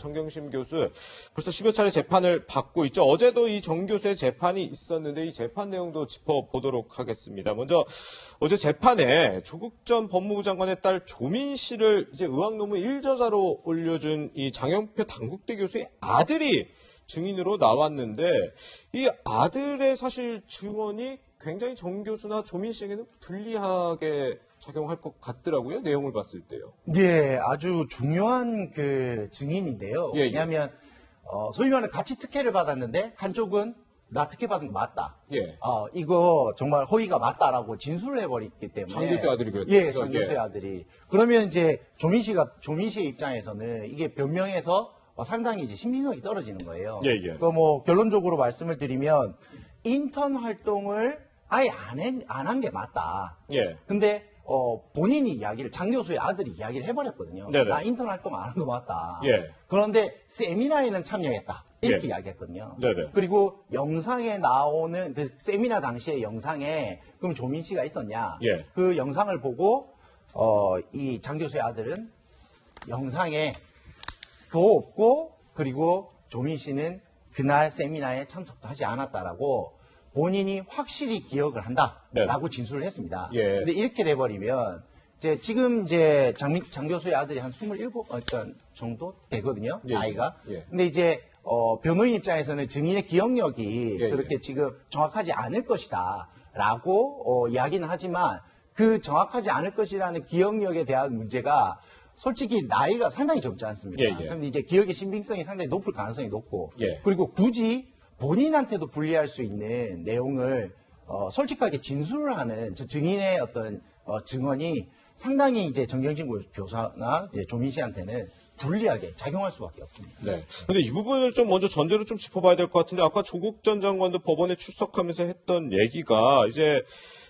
정경심 교수 벌써 10여 차례 재판을 받고 있죠. 어제도 이 정 교수의 재판이 있었는데 이 재판 내용도 짚어보도록 하겠습니다. 먼저 어제 재판에 조국 전 법무부 장관의 딸 조민 씨를 이제 의학 논문 1저자로 올려준 이 장영표 단국대 교수의 아들이 증인으로 나왔는데 이 아들의 사실 증언이 굉장히 정 교수나 조민 씨에게는 불리하게 작용할 것 같더라고요. 내용을 봤을 때요. 예, 아주 중요한 그 증인인데요. 예, 예. 왜냐하면 소위 말하는 같이 특혜를 받았는데 한쪽은 나 특혜 받은 거 맞다. 예. 이거 정말 허위가 맞다라고 진술을 해버렸기 때문에. 장 교수의 아들이 그랬죠. 예, 장 교수의 아들이. 그러면 이제 조민 씨의 입장에서는 이게 변명해서 상당히 이제 신빙성이 떨어지는 거예요. 예, 예. 뭐 결론적으로 말씀을 드리면 인턴 활동을 아예 안 한 게 맞다. 예. 근데 본인이 장 교수의 아들이 이야기를 해버렸거든요. 네네. 나 인턴 활동 안 한 거 맞다. 예. 그런데 세미나에는 참여했다. 이렇게 예. 이야기했거든요. 네네. 그리고 영상에 나오는 그 세미나 당시의 영상에 그럼 조민 씨가 있었냐? 예. 그 영상을 보고 이 장 교수의 아들은 영상에 도 없고 그리고 조민 씨는 그날 세미나에 참석도 하지 않았다라고 본인이 확실히 기억을 한다라고 진술을 했습니다. 예. 근데 이렇게 돼버리면 지금 장 교수의 아들이 한 27 정도 되거든요. 예. 나이가. 예. 근데 이제 변호인 입장에서는 증인의 기억력이 예. 그렇게 지금 정확하지 않을 것이다라고 이야기는 하지만 그 정확하지 않을 것이라는 기억력에 대한 문제가 솔직히 나이가 상당히 적지 않습니까? 예, 예. 그런데 이제 기억의 신빙성이 상당히 높을 가능성이 높고 예. 그리고 굳이 본인한테도 불리할 수 있는 내용을 솔직하게 진술을 하는 증인의 어떤 증언이 상당히 이제 정경심 교사나 조민 씨한테는 불리하게 작용할 수밖에 없습니다. 네. 근데 이 부분을 좀 먼저 전제로 좀 짚어봐야 될 것 같은데 아까 조국 전 장관도 법원에 출석하면서 했던 얘기가 이제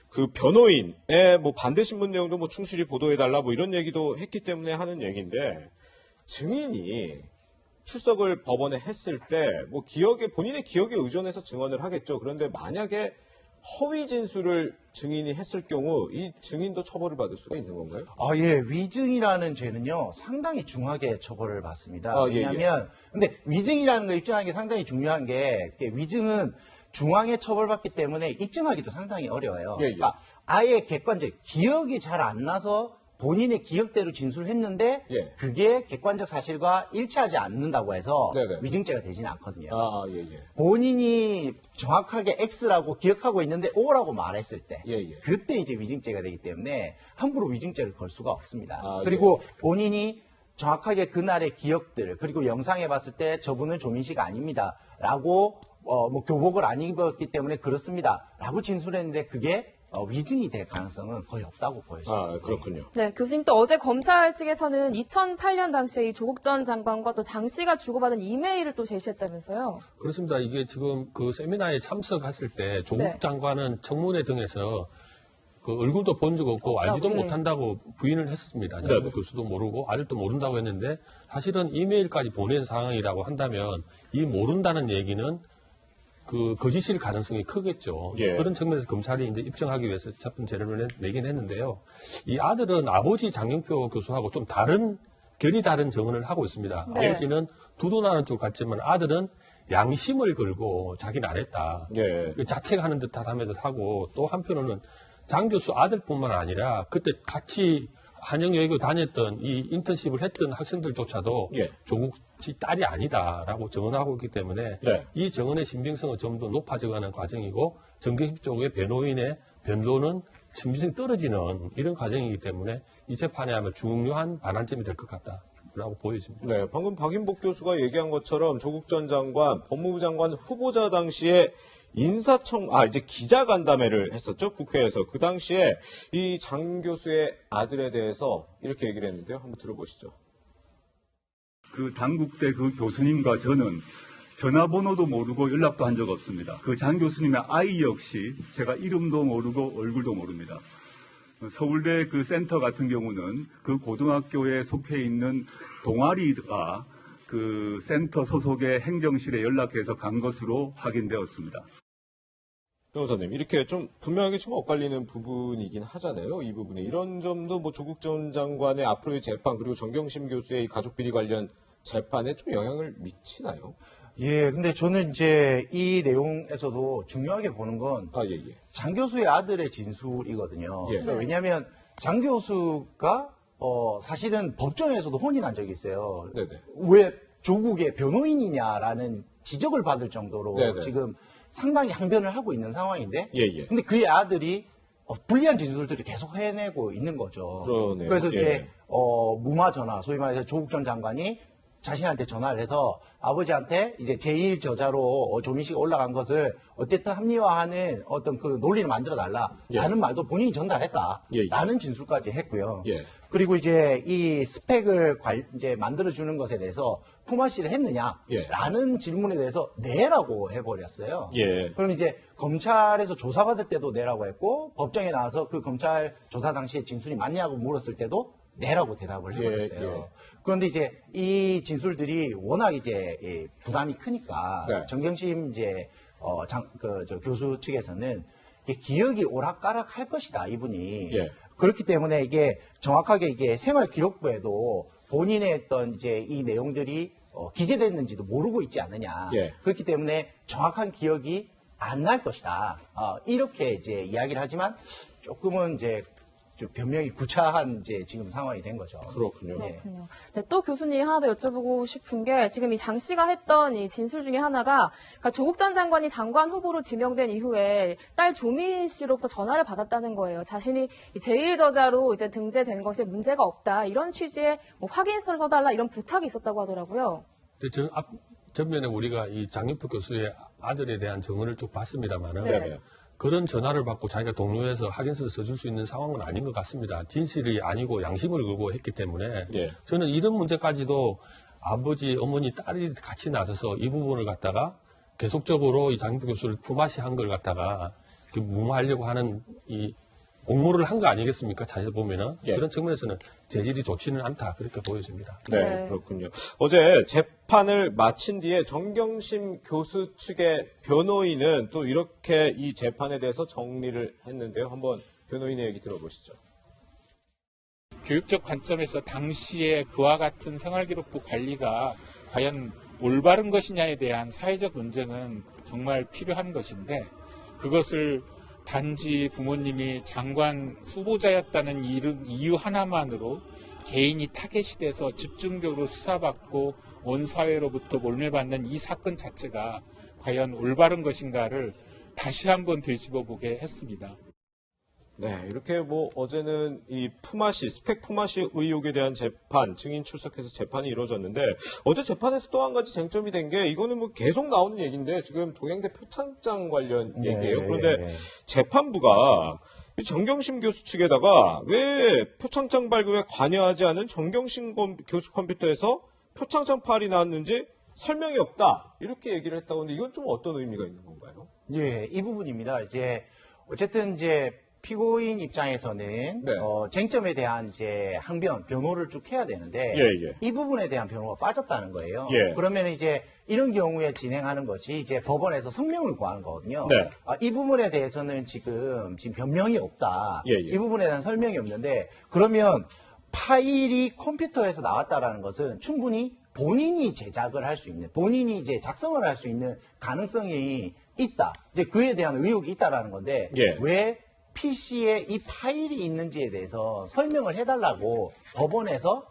그 변호인의 뭐 반대 신문 내용도 뭐 충실히 보도해달라 뭐 이런 얘기도 했기 때문에 하는 얘기인데 증인이 출석을 법원에 했을 때 뭐 본인의 기억에 의존해서 증언을 하겠죠. 그런데 만약에 허위 진술을 증인이 했을 경우 이 증인도 처벌을 받을 수가 있는 건가요? 예. 위증이라는 죄는요, 상당히 중하게 처벌을 받습니다. 예, 왜냐하면, 근데 위증이라는 걸 입증하는 게 상당히 중요한 게, 위증은 중앙에 처벌받기 때문에 입증하기도 상당히 어려워요. 예, 예. 그러니까 아예 객관적, 기억이 잘 안 나서 본인의 기억대로 진술했는데, 예. 그게 객관적 사실과 일치하지 않는다고 해서 네네. 위증죄가 되지는 않거든요. 예. 본인이 정확하게 X라고 기억하고 있는데 O라고 말했을 때 예, 예. 그때 이제 위증죄가 되기 때문에 함부로 위증죄를 걸 수가 없습니다. 예. 그리고 본인이 정확하게 그날의 기억들 그리고 영상에 봤을 때 저분은 조민 씨가 아닙니다라고 뭐 교복을 안 입었기 때문에 그렇습니다라고 진술했는데 그게 위증이 될 가능성은 거의 없다고 보여집니다. 그렇군요. 네, 교수님 또 어제 검찰 측에서는 2008년 당시에 이 조국 전 장관과 또 장 씨가 주고받은 이메일을 또 제시했다면서요? 그렇습니다. 이게 지금 그 세미나에 참석했을 때 조국 네. 장관은 청문회 등에서 그 얼굴도 본 적 없고 알지도 네. 못한다고 부인을 했었습니다. 네. 교수도 모르고 아들도 모른다고 했는데 사실은 이메일까지 보낸 상황이라고 한다면 이 모른다는 얘기는 그 거짓일 가능성이 크겠죠. 예. 그런 측면에서 검찰이 이제 입증하기 위해서 첫 번째 재료를 내긴 했는데요. 이 아들은 아버지 장영표 교수하고 좀 결이 다른 증언을 하고 있습니다. 네. 아버지는 두둔하는 쪽 같지만 아들은 양심을 걸고 자기는 안 했다. 예. 자책하는 듯 하면서 하고 또 한편으로는 장 교수 아들뿐만 아니라 그때 같이 한영외교 다녔던 이 인턴십을 했던 학생들조차도 예. 조국 씨 딸이 아니다라고 증언하고 있기 때문에 네. 이 증언의 신빙성은 좀 더 높아져가는 과정이고 정경심 쪽의 변호인의 변론은 신빙성이 떨어지는 이런 과정이기 때문에 이 재판에 하면 중요한 반환점이 될 것 같다라고 보여집니다. 네, 방금 박인복 교수가 얘기한 것처럼 조국 전 장관, 법무부 장관 후보자 당시에 이제 기자간담회를 했었죠, 국회에서. 그 당시에 이 장 교수의 아들에 대해서 이렇게 얘기를 했는데요. 한번 들어보시죠. 그 단국대 그 교수님과 저는 전화번호도 모르고 연락도 한 적 없습니다. 그 장 교수님의 아이 역시 제가 이름도 모르고 얼굴도 모릅니다. 서울대 그 센터 같은 경우는 그 고등학교에 속해 있는 동아리가 그 센터 소속의 행정실에 연락해서 간 것으로 확인되었습니다. 변호사님, 이렇게 좀 분명하게 좀 엇갈리는 부분이긴 하잖아요. 이 부분에. 이런 점도 뭐 조국 전 장관의 앞으로의 재판 그리고 정경심 교수의 이 가족 비리 관련 재판에 좀 영향을 미치나요? 예, 근데 저는 이제 이 내용에서도 중요하게 보는 건 아, 예, 예. 장 교수의 아들의 진술이거든요. 예. 그러니까 왜냐하면 장 교수가 사실은 법정에서도 혼인한 적이 있어요. 네네. 왜 조국의 변호인이냐라는 지적을 받을 정도로 네네. 지금 상당히 항변을 하고 있는 상황인데, 예, 예. 근데 그의 아들이 불리한 진술들을 계속 해내고 있는 거죠. 그러네요. 그래서 예. 이제 무마 전화, 소위 말해서 조국 전 장관이 자신한테 전화를 해서 아버지한테 이제 제1 저자로 조민 씨가 올라간 것을 어쨌든 합리화하는 어떤 그 논리를 만들어 달라라는 말도 본인이 전달했다. 예, 예. 라는 진술까지 했고요. 예. 그리고 이제 이 스펙을 이제 만들어주는 것에 대해서 품앗 씨를 했느냐? 예. 라는 질문에 대해서 네라고 해버렸어요. 예. 그럼 이제 검찰에서 조사받을 때도 네라고 했고 법정에 나와서 그 검찰 조사 당시에 진술이 맞냐고 물었을 때도 네라고 대답을 해버렸어요. 예. 그런데 이제 이 진술들이 워낙 이제 부담이 크니까 네. 정경심 이제 교수 측에서는 이게 기억이 오락가락 할 것이다 이분이. 예. 그렇기 때문에 이게 정확하게 이게 생활 기록부에도 본인의 어떤 이제 이 내용들이 기재됐는지도 모르고 있지 않느냐. 예. 그렇기 때문에 정확한 기억이 안 날 것이다. 이렇게 이제 이야기를 하지만 조금은 이제 좀 변명이 구차한 이제 지금 상황이 된 거죠. 그렇군요. 네. 그렇군요. 네, 또 교수님 하나 더 여쭤보고 싶은 게 지금 이 장 씨가 했던 이 진술 중에 하나가 그러니까 조국 전 장관이 장관 후보로 지명된 이후에 딸 조민 씨로부터 전화를 받았다는 거예요. 자신이 제1저자로 이제 등재된 것에 문제가 없다. 이런 취지의 뭐 확인서를 써달라 이런 부탁이 있었다고 하더라고요. 근데 전면에 우리가 이 장윤표 교수의 아들에 대한 증언을 쭉 봤습니다만은 네. 그런 전화를 받고 자기가 동료해서 확인서를 써줄 수 있는 상황은 아닌 것 같습니다. 진실이 아니고 양심을 걸고 했기 때문에 예. 저는 이런 문제까지도 아버지, 어머니, 딸이 같이 나서서 이 부분을 갖다가 계속적으로 이 장윤표 교수를 품앗이 한 걸 갖다가 무마하려고 하는 이 공모를 한 거 아니겠습니까? 자세히 보면은 예. 그런 측면에서는 재질이 좋지는 않다 그렇게 보여집니다. 네, 네. 그렇군요. 어제 재판을 마친 뒤에 정경심 교수 측의 변호인은 또 이렇게 이 재판에 대해서 정리를 했는데요. 한번 변호인의 얘기 들어보시죠. 교육적 관점에서 당시에 그와 같은 생활기록부 관리가 과연 올바른 것이냐에 대한 사회적 논쟁은 정말 필요한 것인데 그것을 단지 부모님이 장관 후보자였다는 이유 하나만으로 개인이 타겟이 돼서 집중적으로 수사받고 온 사회로부터 몰매받는 이 사건 자체가 과연 올바른 것인가를 다시 한번 되짚어보게 했습니다. 네, 이렇게 뭐 어제는 이 품앗이, 스펙 품앗이 의혹에 대한 재판, 증인 출석해서 재판이 이루어졌는데 어제 재판에서 또 한 가지 쟁점이 된 게 이거는 뭐 계속 나오는 얘기인데 지금 동양대 표창장 관련 네. 얘기예요. 그런데 재판부가 이 정경심 교수 측에다가 왜 표창장 발급에 관여하지 않은 정경심 교수 컴퓨터에서 표창장 파일이 나왔는지 설명이 없다. 이렇게 얘기를 했다고 하는데 이건 좀 어떤 의미가 있는 건가요? 예, 이 부분입니다. 이제 어쨌든 이제 피고인 입장에서는 네. 쟁점에 대한 이제 항변, 변호를 쭉 해야 되는데 예. 이 부분에 대한 변호가 빠졌다는 거예요. 예. 그러면 이제 이런 경우에 진행하는 것이 이제 법원에서 성명을 구하는 거거든요. 네. 이 부분에 대해서는 지금 변명이 없다. 예. 이 부분에 대한 설명이 없는데 그러면 파일이 컴퓨터에서 나왔다라는 것은 충분히 본인이 제작을 할 수 있는, 본인이 이제 작성을 할 수 있는 가능성이 있다. 이제 그에 대한 의혹이 있다라는 건데 예. 왜 PC에 이 파일이 있는지에 대해서 설명을 해달라고 법원에서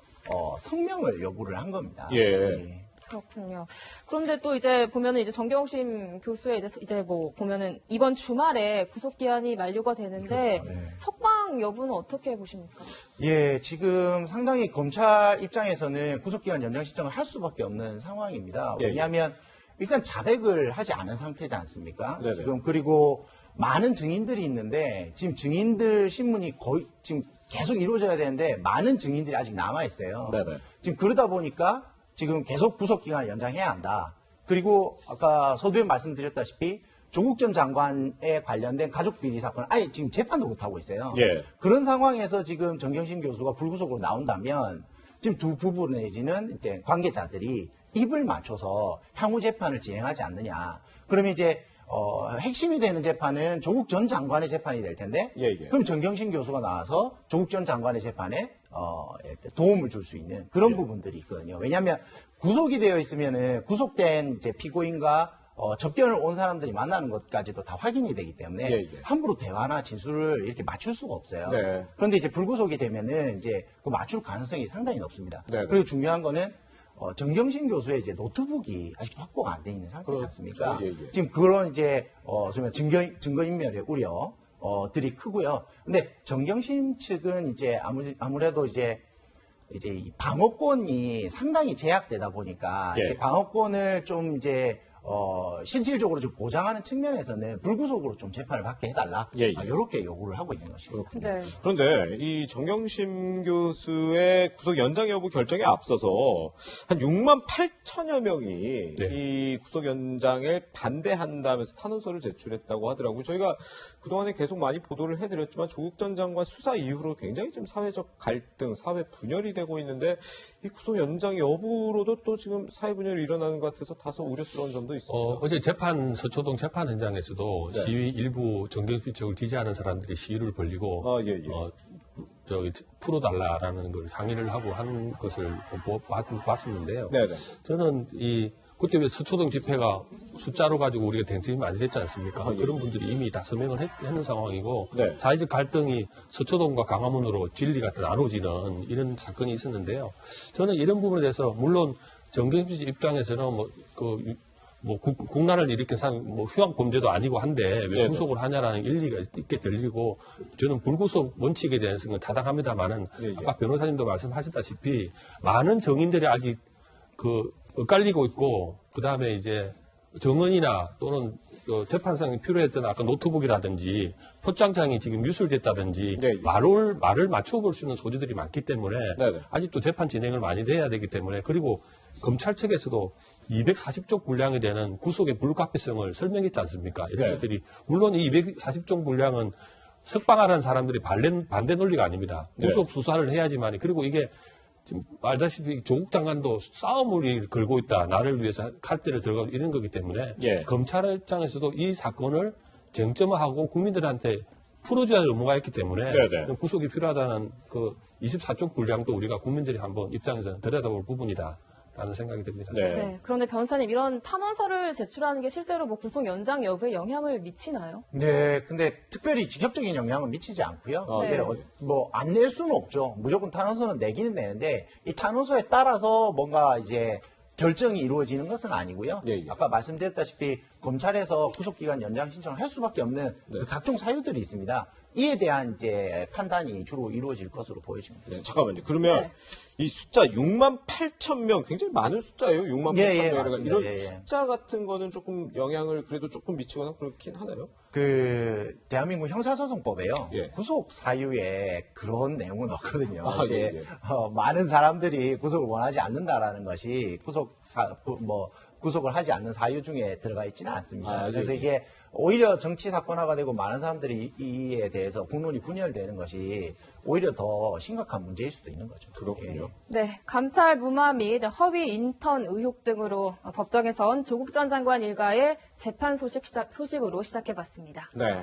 성명을 요구를 한 겁니다. 예. 그렇군요. 그런데 또 이제 보면은 이제 정경심 교수의 이제 뭐 보면은 이번 주말에 구속 기한이 만료가 되는데 그렇죠. 네. 석방 여부는 어떻게 보십니까? 예, 지금 상당히 검찰 입장에서는 구속기간 연장 신청을 할 수밖에 없는 상황입니다. 예, 왜냐하면 일단 자백을 하지 않은 상태지 않습니까? 네네. 지금 그리고 많은 증인들이 있는데 지금 증인들 신문이 거의 지금 계속 이루어져야 되는데 많은 증인들이 아직 남아 있어요. 네네. 지금 그러다 보니까 지금 계속 구속기간을 연장해야 한다. 그리고 아까 서두에 말씀드렸다시피 조국 전 장관에 관련된 가족 비리 사건을 아예 지금 재판도 못하고 있어요. 예. 그런 상황에서 지금 정경심 교수가 불구속으로 나온다면 지금 두 부부 내지는 이제 관계자들이 입을 맞춰서 향후 재판을 진행하지 않느냐. 그러면 이제 핵심이 되는 재판은 조국 전 장관의 재판이 될 텐데 예. 그럼 정경심 교수가 나와서 조국 전 장관의 재판에 도움을 줄 수 있는 그런 부분들이 있거든요. 왜냐하면 구속이 되어 있으면은 구속된 이제 피고인과 접견을 온 사람들이 만나는 것까지도 다 확인이 되기 때문에 예, 예. 함부로 대화나 진술을 이렇게 맞출 수가 없어요. 네. 그런데 이제 불구속이 되면은 이제 그 맞출 가능성이 상당히 높습니다. 네, 네. 그리고 중요한 거는 정경심 교수의 이제 노트북이 아직도 확보가 안 돼 있는 상태지 그렇죠. 않습니까? 예, 예. 지금 그런 이제 소위 증거인멸의 우려들이 크고요. 근데 정경심 측은 이제 아무래도 이제 이 방어권이 상당히 제약되다 보니까 예. 이렇게 방어권을 좀 이제 실질적으로 좀 보장하는 측면에서는 불구속으로 좀 재판을 받게 해달라. 예, 예. 이렇게 요구를 하고 있는 것입니다. 네. 그런데 이 정경심 교수의 구속 연장 여부 결정에 앞서서 한 6만 8천여 명이 네. 이 구속 연장에 반대한다면서 탄원서를 제출했다고 하더라고요. 저희가 그동안에 계속 많이 보도를 해드렸지만 조국 전 장관 수사 이후로 굉장히 좀 사회적 갈등, 사회 분열이 되고 있는데 이 구속 연장 여부로도 또 지금 사회 분열이 일어나는 것 같아서 다소 우려스러운 점도 있습니다. 어제 서초동 재판 현장에서도 네. 시위 일부 정경심 측을 지지하는 사람들이 시위를 벌리고 아, 예, 예. 풀어달라라는 걸 항의를 하고 한 것을 봤었는데요. 네네. 저는 그때 왜 서초동 집회가 숫자로 가지고 우리가 쟁점이 많이 됐지 않습니까? 아, 예, 그런 분들이 이미 다 서명을 했는 상황이고 네. 사회적 갈등이 서초동과 강화문으로 진리가 나눠지는 이런 사건이 있었는데요. 저는 이런 부분에 대해서 물론 정경심 입장에서는 국난을 일으킨 흉악 범죄도 아니고 한데 왜 네네. 구속을 하냐라는 일리가 있게 들리고 저는 불구속 원칙에 대해서는 타당합니다만은 예, 예. 아까 변호사님도 말씀하셨다시피 많은 정인들이 아직 엇갈리고 있고 그다음에 이제 정언이나 또는 재판상이 필요했던 아까 노트북이라든지 포장장이 지금 유출됐다든지 예, 예. 말을 맞춰볼 수 있는 소지들이 많기 때문에 네네. 아직도 재판 진행을 많이 돼야 되기 때문에 그리고 검찰 측에서도 240쪽 분량에 대한 구속의 불가피성을 설명했지 않습니까? 이런 네. 것들이 물론 이 240쪽 분량은 석방하라는 사람들이 반대 논리가 아닙니다. 네. 구속 수사를 해야지만 그리고 이게 지금 알다시피 조국 장관도 싸움을 걸고 있다. 나를 위해서 칼대를 들고 이런 거기 때문에 예. 검찰 입장에서도 이 사건을 쟁점화하고 국민들한테 풀어줘야 할 의무가 있기 때문에 네네. 구속이 필요하다는 그 24쪽 분량도 우리가 국민들이 한번 입장에서는 들여다볼 부분이다라는 생각이 듭니다. 네. 네. 그런데 변호사님, 이런 탄원서를 제출하는 게 실제로 구속 연장 여부에 영향을 미치나요? 네, 근데 특별히 직접적인 영향은 미치지 않고요. 네. 근데 안 낼 수는 없죠. 무조건 탄원서는 내기는 내는데 이 탄원서에 따라서 뭔가 이제 결정이 이루어지는 것은 아니고요. 예, 예. 아까 말씀드렸다시피 검찰에서 구속기간 연장 신청을 할 수밖에 없는 네. 그 각종 사유들이 있습니다. 이에 대한 이제 판단이 주로 이루어질 것으로 보여집니다. 네, 잠깐만요. 그러면 네. 이 숫자 6만 8천 명 굉장히 많은 숫자예요. 6만 8천 예, 명. 맞습니다. 이런 예, 예. 숫자 같은 거는 조금 영향을 그래도 조금 미치거나 그렇긴 하나요? 대한민국 형사소송법에요. 예. 구속 사유에 그런 내용은 없거든요. 아, 이제 예, 예. 많은 사람들이 구속을 원하지 않는다라는 것이 구속을 하지 않는 사유 중에 들어가 있지는 않습니다. 아, 예, 그래서 예. 이게 오히려 정치 사건화가 되고 많은 사람들이 이에 대해서 국론이 분열되는 것이 오히려 더 심각한 문제일 수도 있는 거죠. 그렇군요. 예. 네, 감찰 무마 및 허위 인턴 의혹 등으로 법정에선 조국 전 장관 일가의 재판 소식으로 시작해봤습니다. 네.